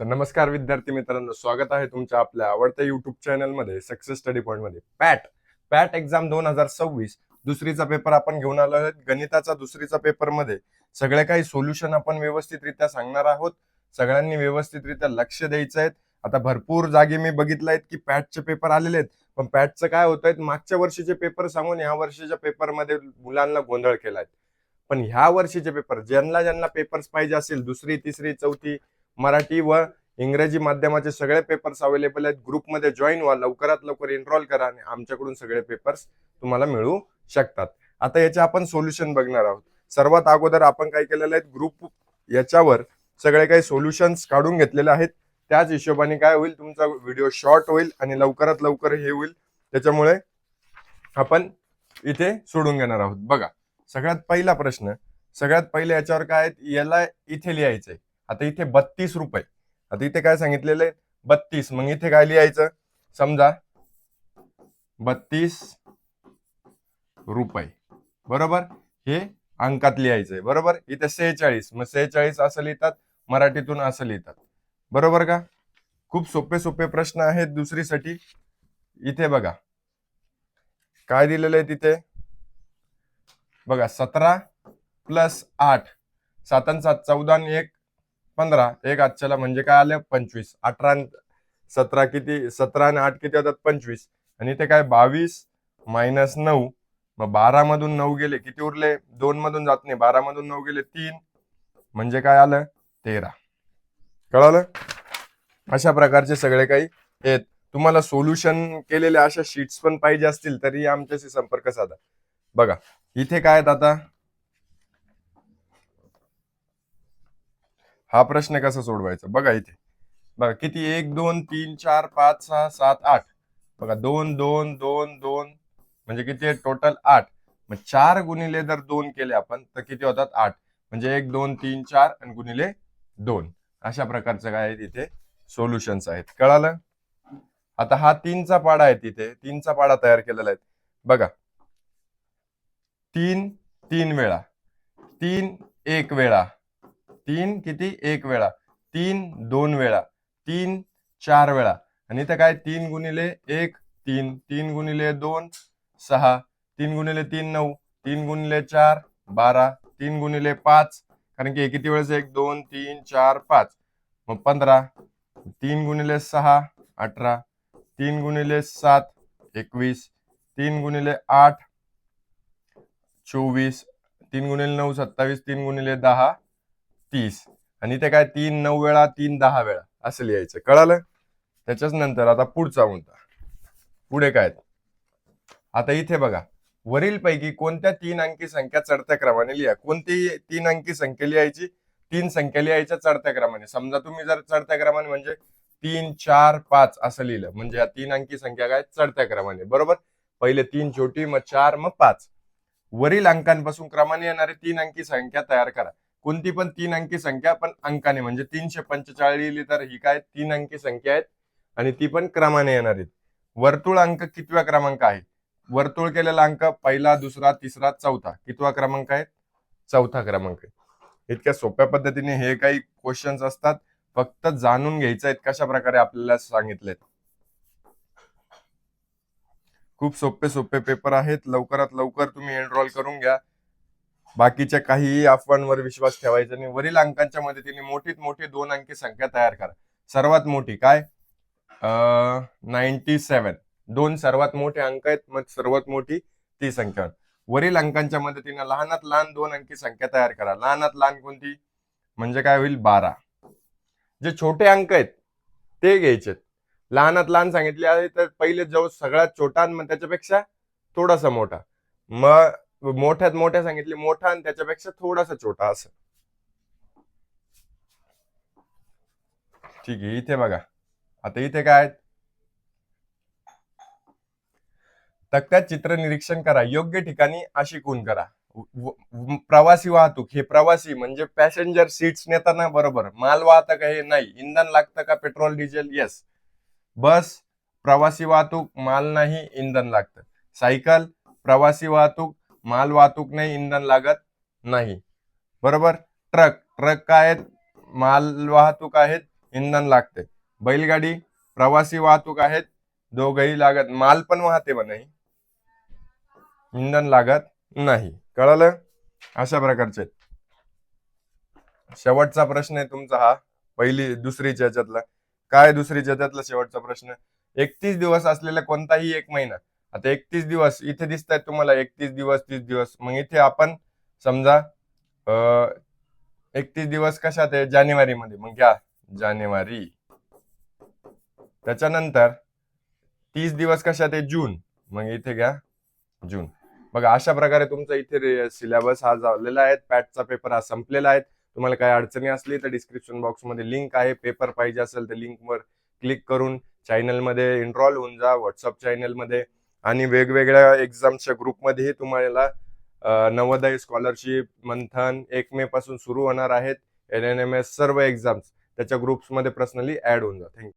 तर नमस्कार विद्यार्थी मित्रांनो, स्वागत आहे तुमच्या आपल्या आवडत्या युट्यूब चॅनल मध्ये सक्सेस स्टडी पॉइंट मध्ये. पॅट एक्झाम 2026 दुसरीचा पेपर आपण घेऊन आलो आहोत. गणिताचा दुसरीचा पेपर मध्ये सगळे काही सोल्युशन आपण व्यवस्थितरित्या सांगणार आहोत. सगळ्यांनी व्यवस्थितरित्या लक्ष द्यायचं आहे. आता भरपूर जागी मी बघितलं की पॅटचे पेपर आलेले आहेत, पण पॅटचं काय होतंय, मागच्या वर्षीचे पेपर सांगून ह्या वर्षीच्या पेपर मध्ये मुलांना गोंधळ केलाय. पण ह्या वर्षीचे पेपर ज्यांना ज्यांना पेपर्स पाहिजे असेल, दुसरी तिसरी चौथी मराठी व इंग्रजी माध्यमाचे सगळे पेपर्स अवेलेबल आहेत. ग्रुपमध्ये जॉईन व्हा, लवकरात लवकर एनरोल करा आणि आमच्याकडून सगळे पेपर्स तुम्हाला मिळू शकतात. आता याचे आपण सोल्युशन बघणार आहोत. सर्वात अगोदर आपण काय केलेलं आहे, ग्रुप याच्यावर सगळे काही सोल्युशन्स काढून घेतलेले आहेत. त्याच हिशोबाने काय होईल, तुमचा व्हिडिओ शॉर्ट होईल आणि लवकरात लवकर हे होईल. त्याच्यामुळे आपण इथे सोडून घेणार आहोत. बघा, सगळ्यात पहिला प्रश्न, सगळ्यात पहिले याच्यावर काय, याला इथे लिहायचंय. आता इथे 32 रुपये, आता इथे काय सांगितलेलं आहे 32, मग इथे काय लिहायचं, समजा 32 रुपये बरोबर, हे अंकात लिहायचंय बरोबर. इथे 46, मग 46 असं लिहितात, मराठीतून असं लिहितात बरोबर का. खूप सोपे सोपे प्रश्न आहेत दुसरीसाठी. इथे बघा काय दिलेलं आहे, तिथे बघा 17 + 8, 7 आणि 7 14 आणि 1 15, एक आजच्याला म्हणजे काय आलं 25. 18 17 किती, 17 आणि 8 किती होतात 25, आणि इथे काय 22 - 9, मग 12 मधून 9 गेले, किती उरले, 2 मधून जात नाही, 12 मधून 9 गेले 3, म्हणजे काय आलं 13. कळालं. अशा प्रकारचे सगळे काही आहेत. तुम्हाला सोल्युशन केलेले अशा शीट्स पण पाहिजे असतील तरी आमच्याशी संपर्क साधा. बघा इथे काय आहेत, आता हा प्रश्न कसा सोडवायचा बघा. इथे बघा किती, 1 2 3 4 5 6 7 8, बघा 2 2 2 2, म्हणजे किती टोटल 8. मग 4 गुणिले जर 2 केले आपण तर किती होतात 8, म्हणजे 1 2 3 4 आणि गुणिले 2. अशा प्रकारचं काय तिथे सोल्युशन्स आहेत. कळालं. आता हा 3चा पाडा आहे, तिथे 3चा पाडा तयार केलेला आहे. बघा 3 3 वेळा, 3 1 वेळा, 3 किती 1 वेळा, 3 2 वेळा, 3 4 वेळा, आणि इथे काय 3 गुणिले 1 3, 3 गुणिले 2 6, 3 गुणिले 3 9, 3 गुणिले 4 12, 3 गुणिले 5, कारण की किती वेळेस 1 2 3 4 5, मग 15, 3 गुणिले 6 18, 3 गुणिले 7 21, 3 गुणिले 8 24, 3 गुणिले 9 27, 3 गुणिले 10 30, आणि इथे काय 3 9 वेळा, 3 10 वेळा असं लिहायचं. कळालं. त्याच्याच नंतर आता पुढचा मुद्दा, पुढे काय, आता इथे बघा वरील पैकी कोणत्या 3 अंकी संख्या चढत्या क्रमाने लिहा. कोणती 3 अंकी संख्या लिहायची, 3 संख्या लिहायच्या चढत्या क्रमाने. समजा तुम्ही जर चढत्या क्रमाने म्हणजे 3 4 5 असं लिहिलं, म्हणजे या 3 अंकी संख्या काय चढत्या क्रमाने बरोबर. पहिले 3 छोटी, मग 4, मग 5. वरील अंकांपासून क्रमाने येणारे 3 अंकी संख्या तयार करा. कोणती पण 3 अंकी संख्या, पण अंकाने, म्हणजे 345 लिहिली तर ही काय 3 अंकी संख्या आहेत आणि ती पण क्रमाने येणार आहेत. वर्तुळ अंक कितव्या क्रमांक आहे, वर्तुळ केलेला अंक पहिला दुसरा तिसरा चौथा, कितवा क्रमांक आहे, चौथा क्रमांक आहे. इतक्या सोप्या पद्धतीने हे काही क्वेश्चन्स असतात, फक्त जाणून घ्यायचं आहेत कशा प्रकारे आपल्याला सांगितलेत. खूप सोपे सोपे पेपर आहेत. लवकरात लवकर तुम्ही एनरोल करून घ्या. बाकीच्या काही अफवांवर विश्वास ठेवायचा नाही. वरील अंकांच्या मदतीने मोठीत मोठी 2 अंकी संख्या तयार करा. सर्वात मोठी काय, 97. 2 सर्वात मोठे अंक आहेत, मग सर्वात मोठी ती संख्या. वरील अंकांच्या मदतीने लहानात लहान 2 अंकी संख्या तयार करा. लहानात लहान कोणती, म्हणजे काय होईल 12. जे छोटे अंक आहेत ते घ्यायचे. लहानात लहान सांगितले आहे तर पहिले जो सगळ्यात छोटा मग त्याच्यापेक्षा थोडासा मोठा, मग मोठ्यात मोठ्या सांगितले मोठा आणि त्याच्यापेक्षा थोडासा छोटा असं. ठीक आहे. इथे बघा आता इथे काय, तक्त्यात चित्र निरीक्षण करा. योग्य ठिकाणी अशी खूण करा. प्रवासी वाहतूक, हे प्रवासी म्हणजे पॅसेंजर सीट्स नेताना बरोबर. माल वाहतक हे नाही. इंधन लागतं का पेट्रोल डिझेल, येस. बस प्रवासी वाहतूक, माल नाही इंधन लागतं. सायकल प्रवासी वाहतूक, माल वाहतूक नाही इंधन लागत नाही बरोबर. ट्रक काय आहेत, माल वाहतूक आहेत इंधन लागते. बैलगाडी प्रवासी वाहतूक आहेत, दोघही लागत, माल पण वाहते पण नाही, इंधन लागत नाही. कळलं? अशा प्रकारचे. शेवटचा प्रश्न आहे तुमचा हा, दुसरीच्या याच्यातला. काय दुसरीच्या याच्यातला शेवटचा प्रश्न? 31 दिवस असलेला कोणताही एक महिना. आता 31 दिवस इथे दिसत आहेत तुम्हाला, 31 दिवस, 30 दिवस. मग इथे आपण समजा 31 दिवस कशात आहे? जानेवारी मध्ये. मग घ्या जानेवारी. त्याच्यानंतर 30 दिवस कशात आहे? जून. मग इथे घ्या जून. बघा अशा प्रकारे तुमचा इथे सिलेबस हा झालेला आहे. पॅटचा पेपर हा संपलेला आहे. तुम्हाला काही अडचणी असली तर डिस्क्रिप्शन बॉक्स मध्ये लिंक आहे. पेपर पाहिजे असेल तर लिंकवर क्लिक करून चॅनलमध्ये एनरोल होऊन जा, व्हॉट्सअप चॅनलमध्ये. आणि वेगवेगळ्या एक्झामच्या ग्रुपमध्येही तुम्हाला नवोदय स्कॉलरशिप मंथन 1 मे पासून सुरू होणार आहेत. NNMS सर्व एक्झाम्स त्याच्या ग्रुप्समध्ये पर्सनली ऍड होऊन जा. थँक्यू.